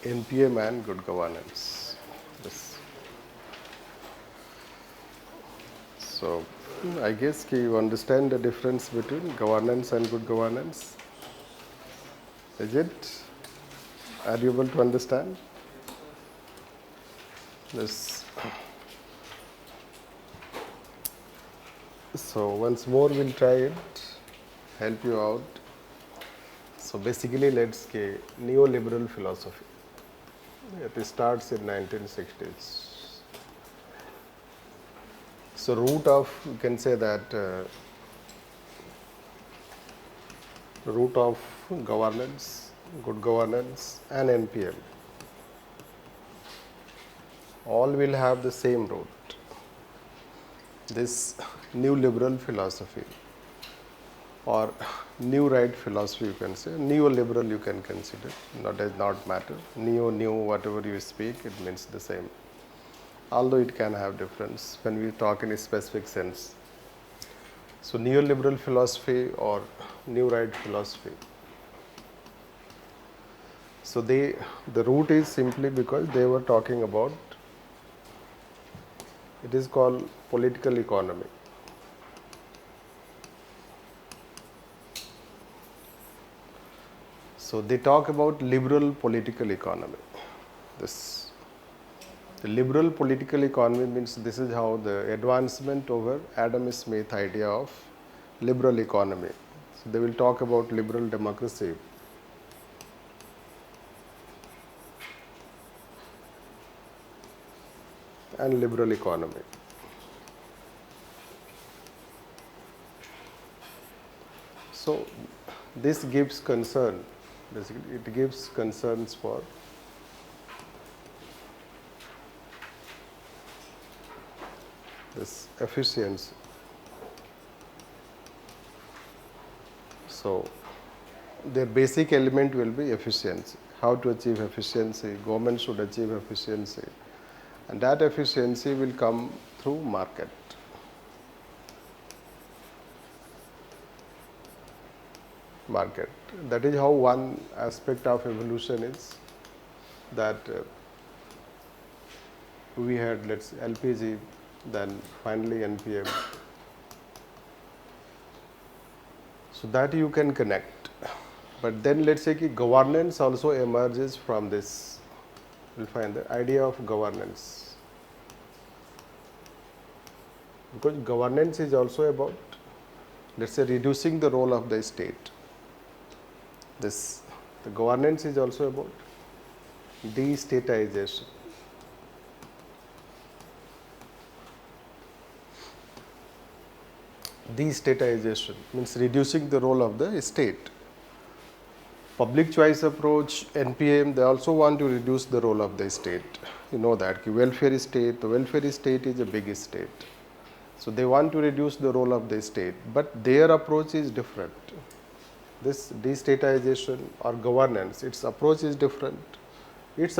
NPM and good governance. Yes. So, I guess you understand the difference between governance and good governance. Is it? Are you able to understand? Yes. So once more we'll try it, help you out. So basically let's get neoliberal philosophy. It starts in 1960s. So root of, you can say that root of governance, good governance and NPM all will have the same root. This new liberal philosophy or new right philosophy, you can say, neoliberal you can consider, does not matter, neo, new, whatever you speak, it means the same, although it can have difference when we talk in a specific sense. So neoliberal philosophy or new right philosophy, so the root is simply because they were talking about, it is called political economy. So they talk about liberal political economy. The liberal political economy means this is how the advancement over Adam Smith idea of liberal economy. So they will talk about liberal democracy. And liberal economy. So this gives concern, basically it gives concerns for this efficiency. So their basic element will be efficiency. How to achieve efficiency, government should achieve efficiency, and that efficiency will come through market. That is how one aspect of evolution is, that we had LPG, then finally NPM. So that you can connect. But then let's say governance also emerges from this. We'll find the idea of governance. Because governance is also about, let's say, reducing the role of the state. The governance is also about destatization. Destatization means reducing the role of the state. Public choice approach, NPM, they also want to reduce the role of the state. You know that welfare state, the welfare state is a big state. So they want to reduce the role of the state, but their approach is different. This destatization or governance, its approach is different. It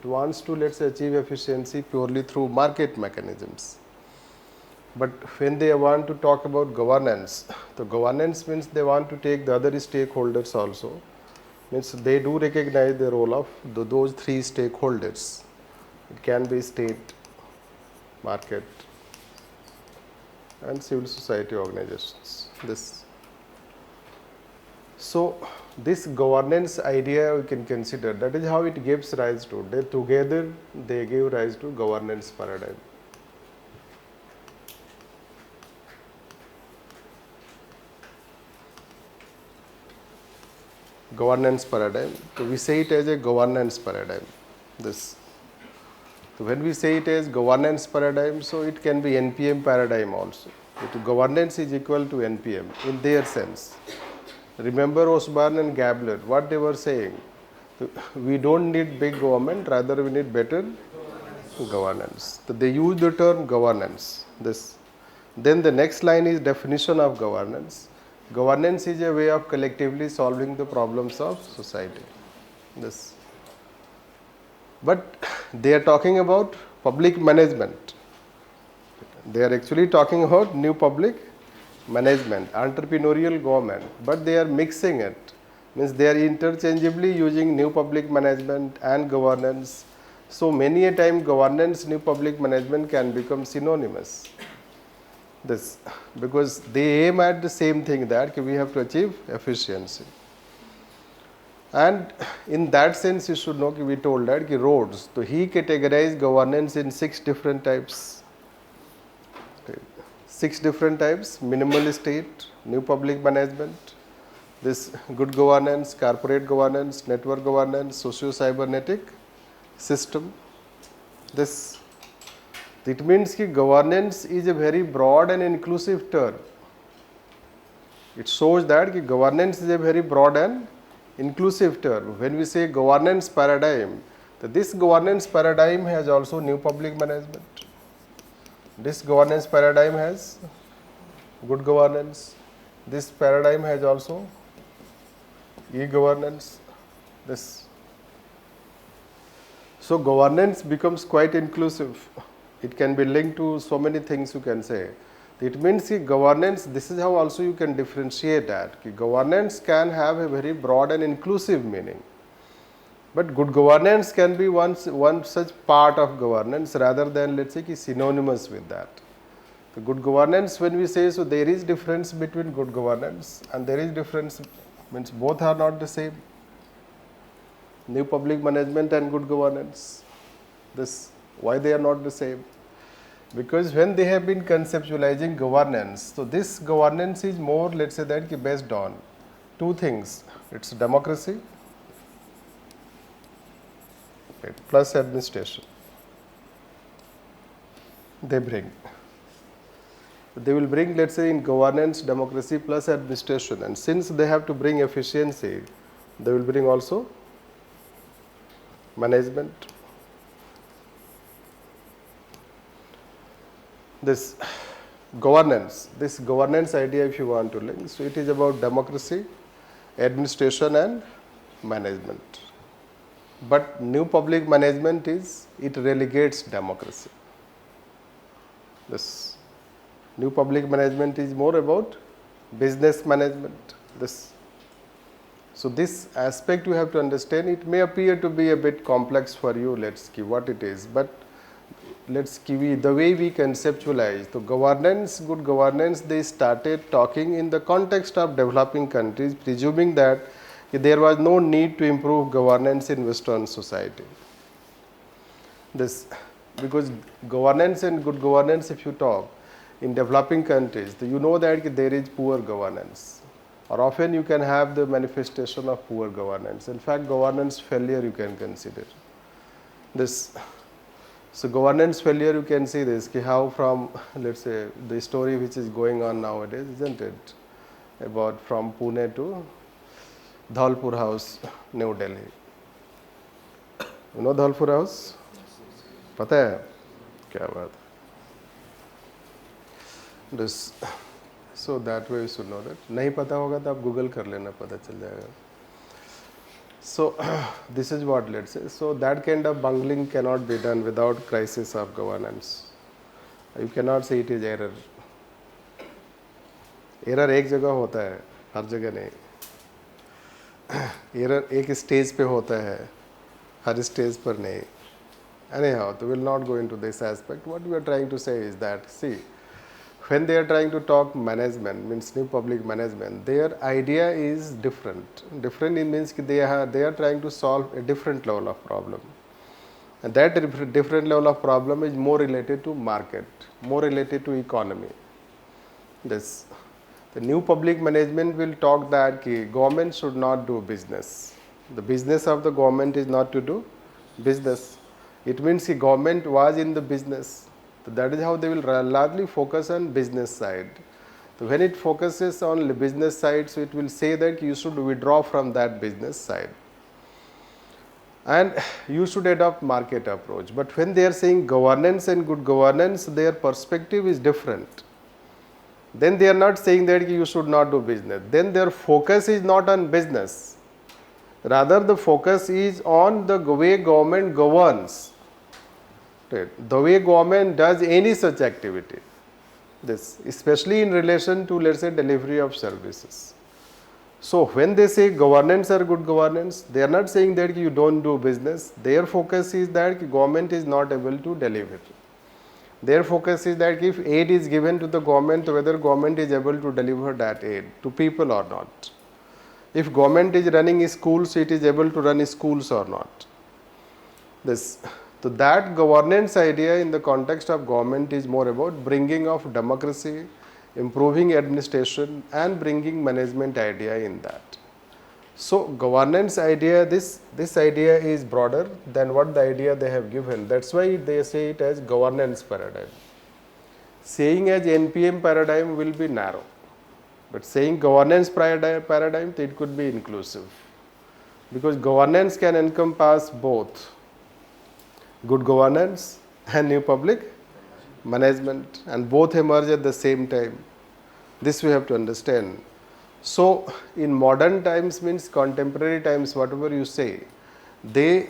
wants to, let's say, achieve efficiency purely through market mechanisms. But when they want to talk about governance, the governance means they want to take the other stakeholders also. Means they do recognize the role of those three stakeholders. It can be state, market, and civil society organizations. So this governance idea we can consider, that is how it gives rise to, together they give rise to governance paradigm. Governance paradigm, so we say it as a governance paradigm. So when we say it as governance paradigm, so it can be NPM paradigm also. Governance is equal to NPM in their sense. Remember Osborne and Gabler, what they were saying? We don't need big government, rather we need better governance. So they use the term governance. Then the next line is definition of governance. Governance is a way of collectively solving the problems of society. But they are talking about public management. They are actually talking about new public management, entrepreneurial government, but they are mixing it. Means they are interchangeably using new public management and governance. So many a time governance, new public management can become synonymous. This because they aim at the same thing, that we have to achieve efficiency. And in that sense, you should know we told that roads. So he categorized governance in 6 different types. 6 different types: minimal state, new public management, this good governance, corporate governance, network governance, socio-cybernetic system. This, it means that governance is a very broad and inclusive term. It shows that governance is a very broad and inclusive term. When we say governance paradigm, this governance paradigm has also new public management. This governance paradigm has good governance. This paradigm has also e-governance. This. So governance becomes quite inclusive. It can be linked to so many things you can say. It means governance, this is how also you can differentiate that. Governance can have a very broad and inclusive meaning. But good governance can be one such part of governance rather than, let's say, synonymous with that. The good governance, when we say, so there is difference between good governance and there is difference, means both are not the same. New public management and good governance. This, why they are not the same? Because when they have been conceptualizing governance, so this governance is more, let's say, that based on 2 things. It's democracy plus administration. They bring. They will bring, let's say, in governance, democracy plus administration. And since they have to bring efficiency, they will bring also management. This governance idea, if you want to link, so it is about democracy, administration and management. But new public management is, it relegates democracy. This new public management is more about business management. This. So this aspect you have to understand. It may appear to be a bit complex for you, let's see what it is, but let's give the way we conceptualize. So governance, good governance, they started talking in the context of developing countries, presuming that there was no need to improve governance in Western society. This, because governance and good governance, if you talk in developing countries, you know that there is poor governance, or often you can have the manifestation of poor governance. In fact, governance failure you can consider. This. So governance failure, you can see this, how from, let's say, the story which is going on nowadays, isn't it? About from Pune to Dhalpur House, New Delhi. You know Dhalpur House? Pata hai? Kya baat? This. So that way you should know that. Nahi pata hoga to aap Google kar lena, pata chal jayega. So this is what, let's say. So that kind of bungling cannot be done without crisis of governance. You cannot say it is error. Error एक जगह होता है, हर जगह नहीं. Error एक stage पे होता है, हर stage पर नहीं. Anyhow, we will not go into this aspect. What we are trying to say is that, see, when they are trying to talk management, means new public management, their idea is different. Different means they are trying to solve a different level of problem. And that different level of problem is more related to market, more related to economy. This. The new public management will talk that government should not do business. The business of the government is not to do business. It means the government was in the business. So that is how they will largely focus on business side. So when it focuses on the business side, so it will say that you should withdraw from that business side. And you should adopt market approach. But when they are saying governance and good governance, their perspective is different. Then they are not saying that you should not do business. Then their focus is not on business. Rather, the focus is on the way government governs. The way government does any such activity. This, especially in relation to, let's say, delivery of services. So when they say governance or good governance, they are not saying that you don't do business. Their focus is that government is not able to deliver. Their focus is that if aid is given to the government, whether government is able to deliver that aid to people or not. If government is running schools, it is able to run schools or not. So that governance idea in the context of government is more about bringing of democracy, improving administration and bringing management idea in that. So governance idea, this idea is broader than what the idea they have given. That's why they say it as governance paradigm. Saying as NPM paradigm will be narrow, but saying governance paradigm, it could be inclusive, because governance can encompass both good governance and new public management, and both emerge at the same time. This we have to understand. So in modern times, means contemporary times, whatever you say, they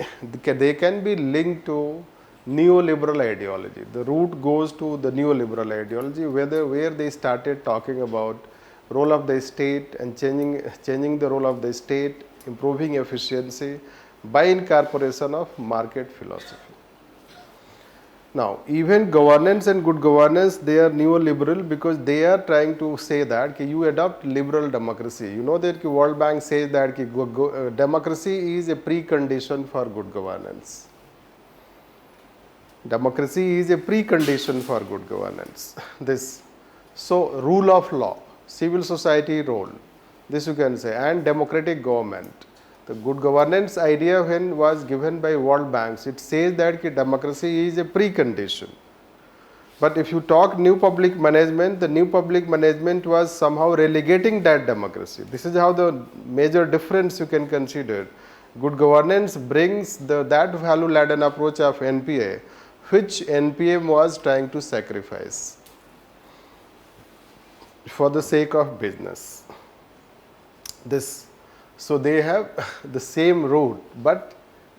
can be linked to neoliberal ideology. The root goes to the neoliberal ideology, where they started talking about role of the state and changing the role of the state, improving efficiency by incorporation of market philosophy. Now, even governance and good governance, they are neoliberal, because they are trying to say that you adopt liberal democracy. You know that World Bank says that democracy is a precondition for good governance. Democracy is a precondition for good governance. So rule of law, civil society role, this you can say, and democratic government. The good governance idea, when was given by World Banks, it says that democracy is a precondition. But if you talk new public management, the new public management was somehow relegating that democracy. This is how the major difference you can consider. Good governance brings that value laden approach of NPA, which NPM was trying to sacrifice for the sake of business. So they have the same root, but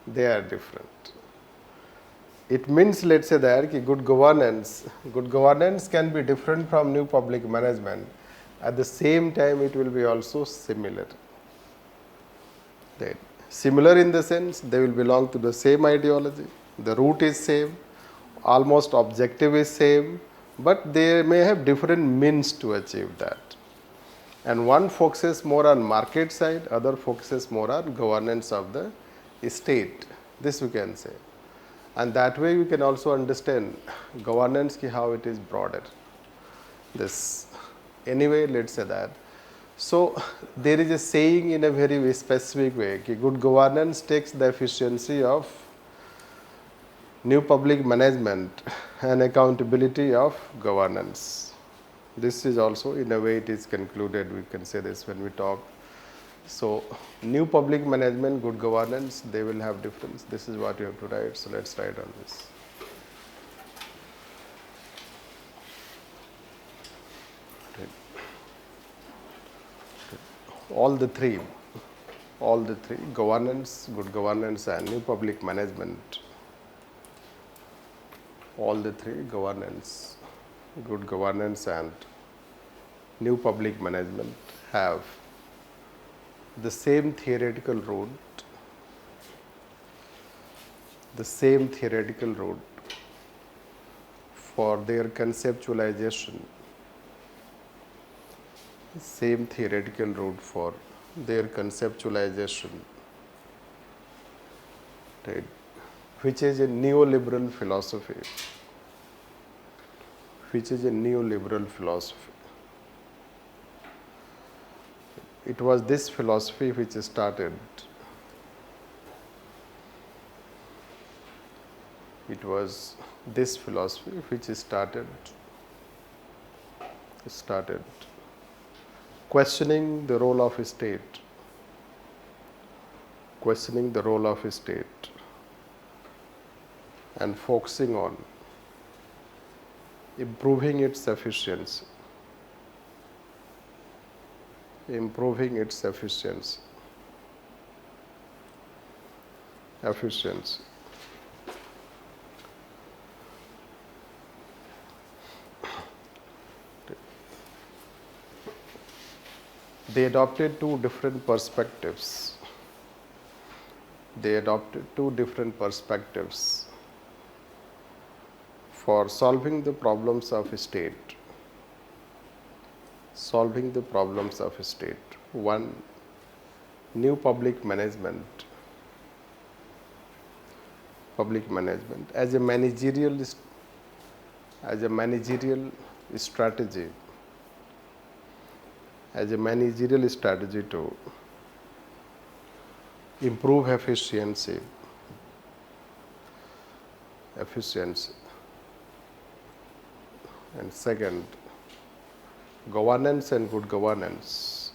they are different. It means, let's say that good governance can be different from new public management. At the same time, it will be also similar. Similar in the sense they will belong to the same ideology. The root is same, almost objective is same, but they may have different means to achieve that. And one focuses more on market side, other focuses more on governance of the state. This we can say. And that way you can also understand governance, how it is broader. Anyway, let's say that. So there is a saying in a very specific way, good governance takes the efficiency of new public management and accountability of governance. This is also, in a way, it is concluded, we can say this when we talk. So new public management, good governance, they will have difference. This is what you have to write. So let's write on this. All the three, governance, good governance and new public management. All the three, governance, good governance and new public management, have the same theoretical root, for their conceptualization, right, which is a neoliberal philosophy. It was this philosophy which started. Started questioning the role of state. And focusing on improving its efficiency. They adopted two different perspectives. They adopted two different perspectives for solving the problems of a state. Solving the problems of a state. One, new public management. Public management as a managerial strategy. As a managerial strategy to improve efficiency. And second, governance and good governance.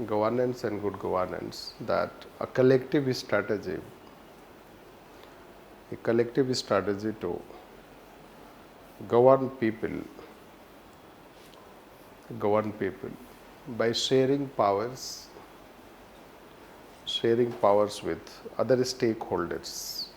Governance and good governance, that a collective strategy to govern people by sharing powers with other stakeholders.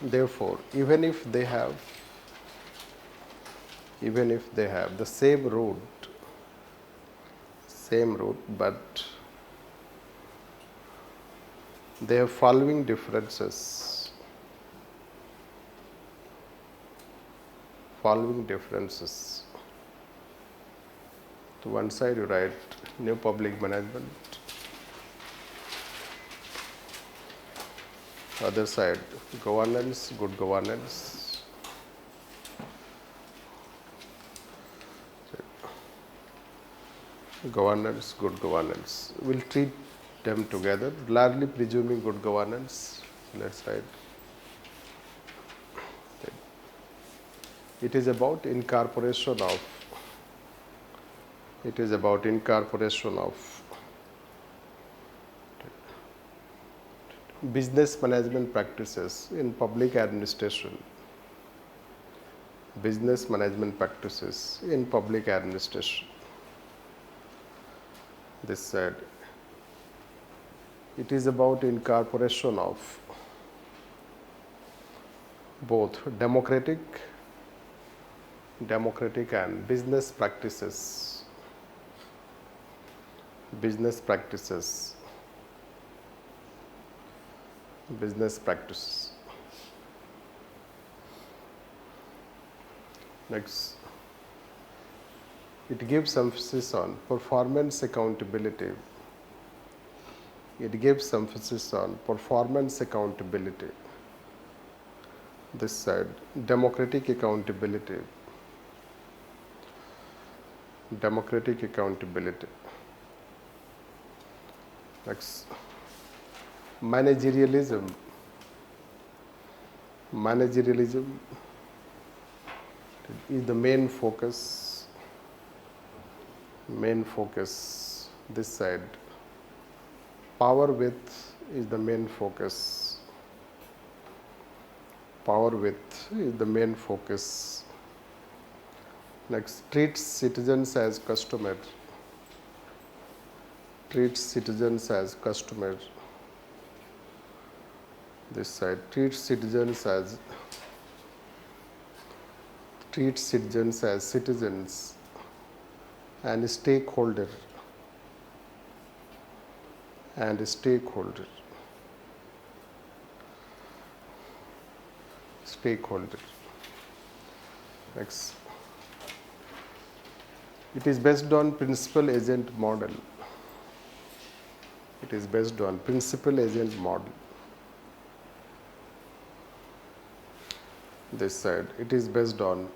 Therefore, even if they have the same route, but they have following differences. To one side you write new public management, other side governance, good governance. Governance, good governance. We'll treat them together, largely presuming good governance. Let's write. It is about incorporation of business management practices in public administration. Business management practices in public administration. This side, it is about incorporation of both democratic and business practices. Next, it gives emphasis on performance accountability. This side, democratic accountability. Next, managerialism. Is the main focus. This side, power width is the main focus. Next, treats citizens as customers. This side, treats citizens as citizens and stakeholder. Next, it is based on principal agent model. This side, it is based on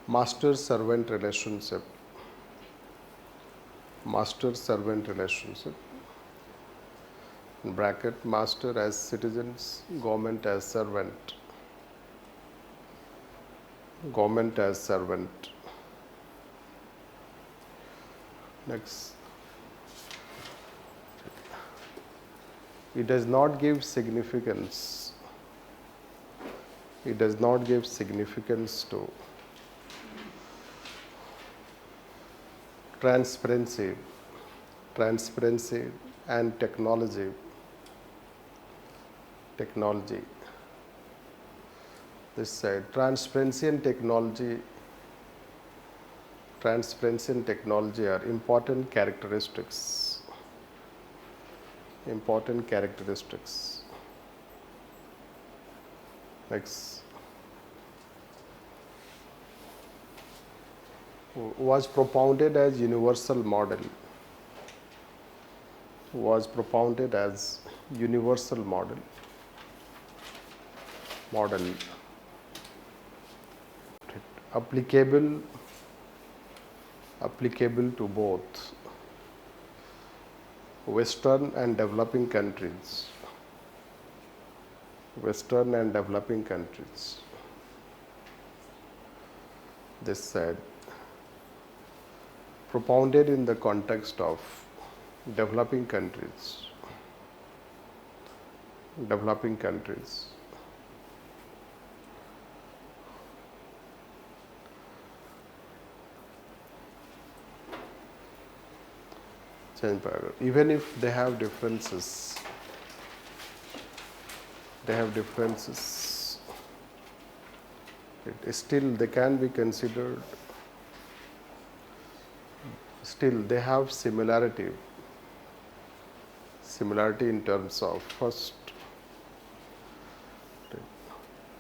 master-servant relationship. In bracket, master as citizens, government as servant. Next, it does not give significance. To transparency, transparency and technology, technology. This side, transparency and technology, transparency and technology are important characteristics, important characteristics. Next, was propounded as universal model, was propounded as universal model, applicable to both Western and developing countries, Western and developing countries. This said, propounded in the context of developing countries, developing countries. Change paragraph. Even if they have differences, still they can be considered, still they have similarity in terms of, first,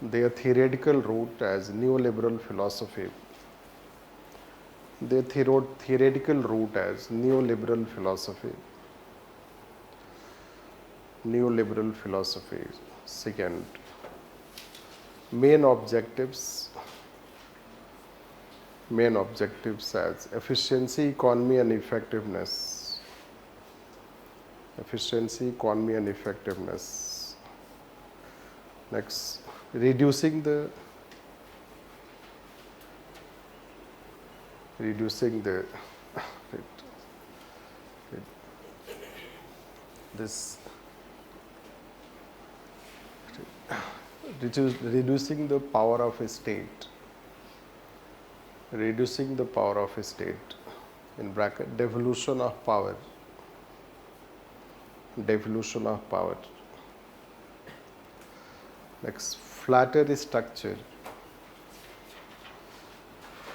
their theoretical root as neoliberal philosophy, their theoretical root as neoliberal philosophy, neoliberal philosophy. Second, main objectives as efficiency, economy and effectiveness, efficiency, economy and effectiveness. Next, reducing the this reducing the power of a state, reducing the power of a state, in bracket, devolution of power, devolution of power. Next, flatter structure,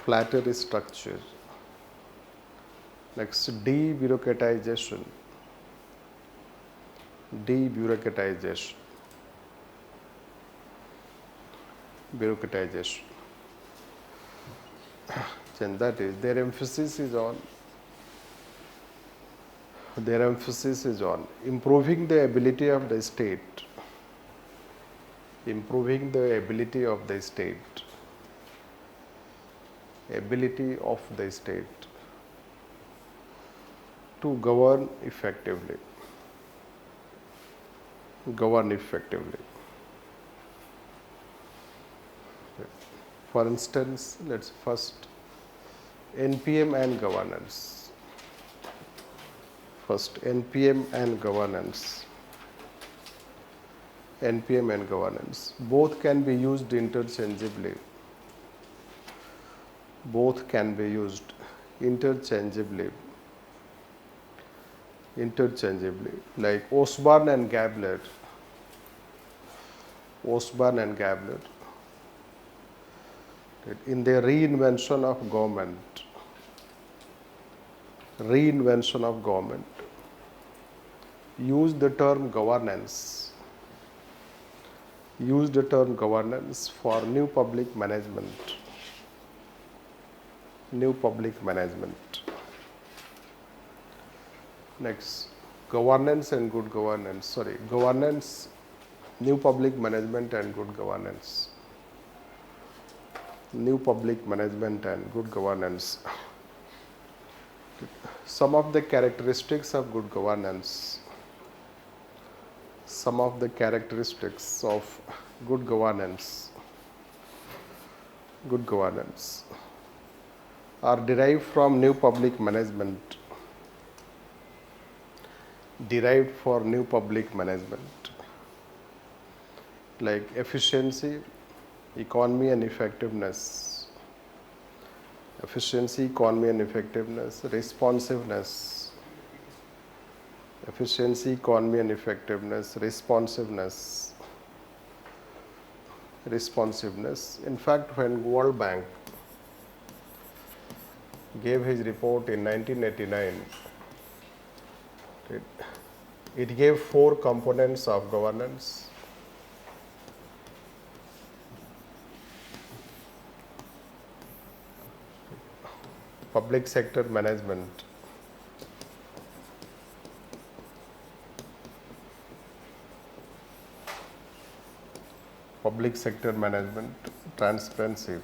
flatter structure. Next, debureaucratization, debureaucratization, bureaucratization. And that is, their emphasis is on improving the ability of the state, improving the ability of the state, ability of the state to govern effectively, govern effectively. For instance, let's first NPM and governance. First, NPM and governance. NPM and governance. Both can be used interchangeably. Both can be used interchangeably. Interchangeably. Like Osborne and Gabler. Osborne and Gabler, in their reinvention of government, use the term governance, for new public management, Next, governance and good governance, governance, new public management and good governance. New public management and good governance. Some of the characteristics of good governance. Some of the characteristics of good governance. Good governance are derived from new public management. Derived for new public management. Like efficiency, economy and effectiveness efficiency, economy and effectiveness, responsiveness, efficiency, economy and effectiveness, responsiveness, responsiveness. In fact, when World Bank gave his report in 1989, it gave 4 components of governance. Public sector management, public sector management, transparency,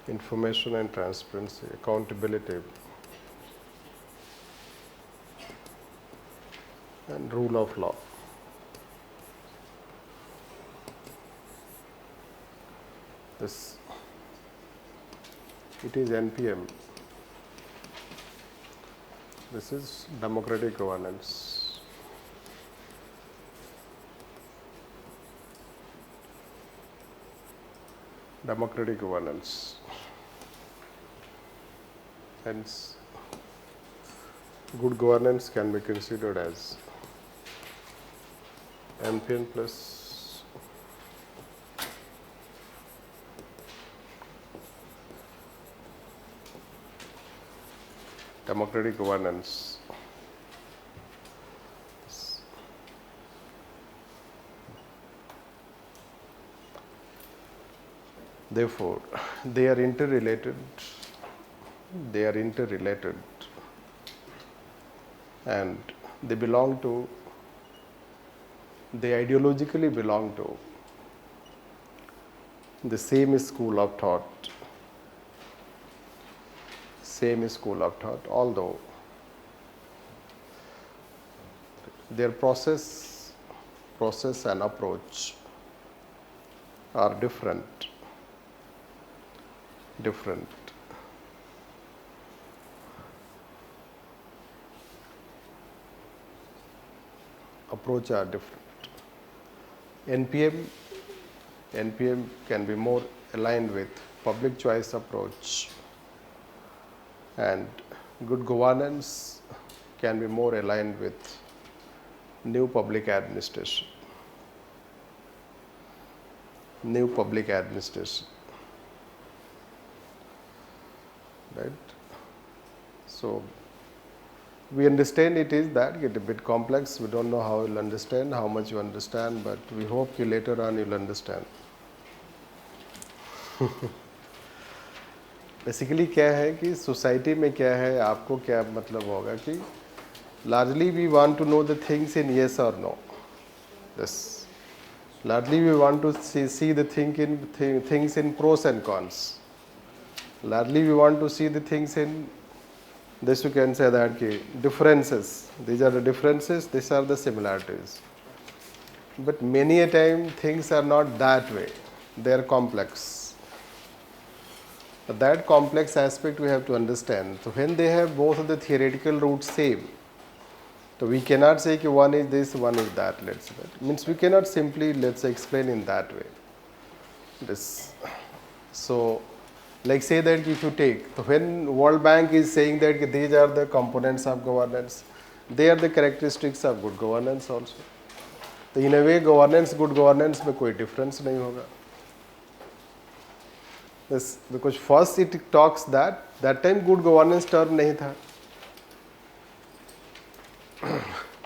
information and transparency, accountability, and rule of law. This, it is NPM. This is democratic governance. Democratic governance. Hence, good governance can be considered as NPM plus democratic governance. Therefore, they are interrelated. They are interrelated, and they belong to, they ideologically belong to the same school of thought. Same school of thought, although their process and approach are different. Approach are different. NPM can be more aligned with public choice approach, and good governance can be more aligned with new public administration. New public administration. Right? So, we understand it is that, get a bit complex. We don't know how you'll understand, how much you understand, but we hope you later on you'll understand. Basically क्या है कि society में क्या है, आपको क्या मतलब होगा कि largely we want to know the things in yes or no. Yes. Largely we want to see the things in pros and cons. Largely we want to see the things in, this you can say that differences. These are the differences, these are the similarities. But many a time things are not that way. They are complex. But that complex aspect we have to understand. So when they have both of the theoretical roots same, so we cannot say that one is this, one is that, let's say that. Means we cannot simply, let's say, explain in that way. This. So, like say that if you take, so when World Bank is saying that these are the components of governance, they are the characteristics of good governance also. So in a way, governance, good governance में कोई difference नहीं होगा. Yes, because first it talks that time good governance term नहीं था.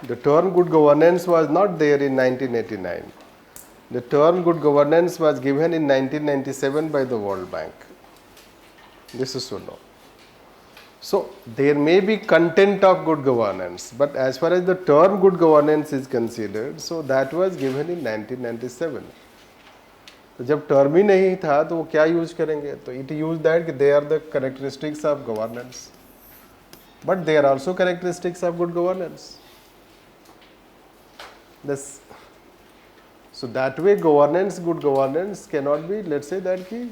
The term good governance was not there in 1989. The term good governance was given in 1997 by the World Bank. This is to know. So there may be content of good governance, but as far as the term good governance is considered, so that was given in 1997. तो जब term ही नहीं था तो वो क्या use करेंगे, तो it use that कि they are the characteristics of governance, but they are also characteristics of good governance. This, so that way governance, good governance cannot be, let's say that ki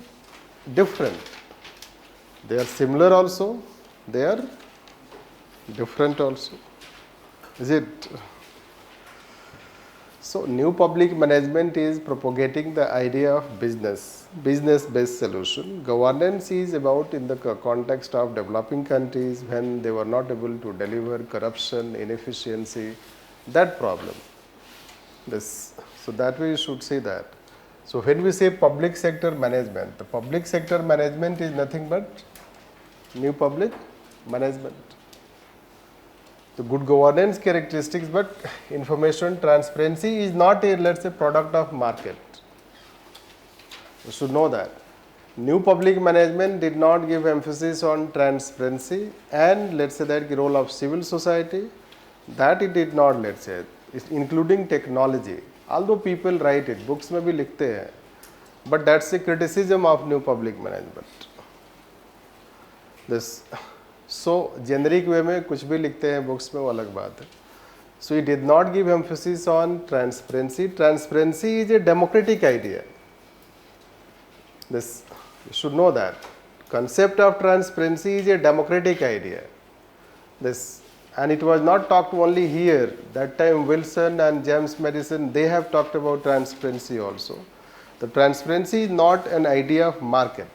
different. They are similar also, they are Different also. Is it? So, new public management is propagating the idea of business-based solution. Governance is about in the context of developing countries when they were not able to deliver corruption, inefficiency, that problem. So that way you should say that. So when we say public sector management, the public sector management is nothing but new public management. The good governance characteristics, but information transparency is not a, let's say, product of market. You should know that. New public management did not give emphasis on transparency and, let's say, that the role of civil society, that it did not, let's say, including technology. Although people write it, books में भी लिखते हैं, but that's a criticism of new public management. This. So generic way में कुछ भी लिखते हैं books में वो अलग बात है. So it did not give emphasis on transparency. Transparency is a democratic idea. This you should know that. Concept of transparency is a democratic idea. This, and it was not talked only here. That time Wilson and James Madison, they have talked about transparency also. The transparency is not an idea of market.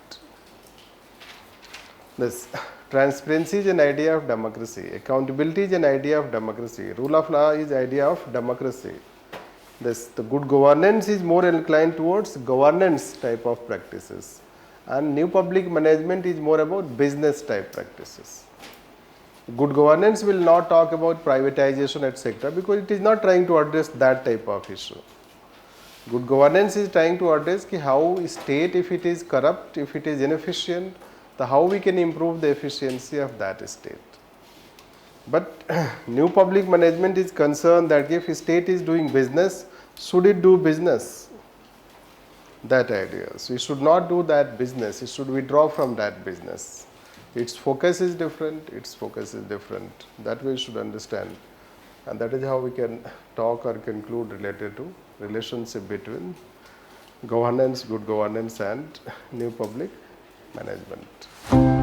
This. Transparency is an idea of democracy. Accountability is an idea of democracy. Rule of law is idea of democracy. The good governance is more inclined towards governance type of practices. And new public management is more about business type practices. Good governance will not talk about privatization, etc. because it is not trying to address that type of issue. Good governance is trying to address how state, if it is corrupt, if it is inefficient, how we can improve the efficiency of that state. But new public management is concerned that if state is doing business, should it do business? That idea. So it should not do that business, it should withdraw from that business. Its focus is different, That way you should understand. And that is how we can talk or conclude related to relationship between governance, good governance and new public management.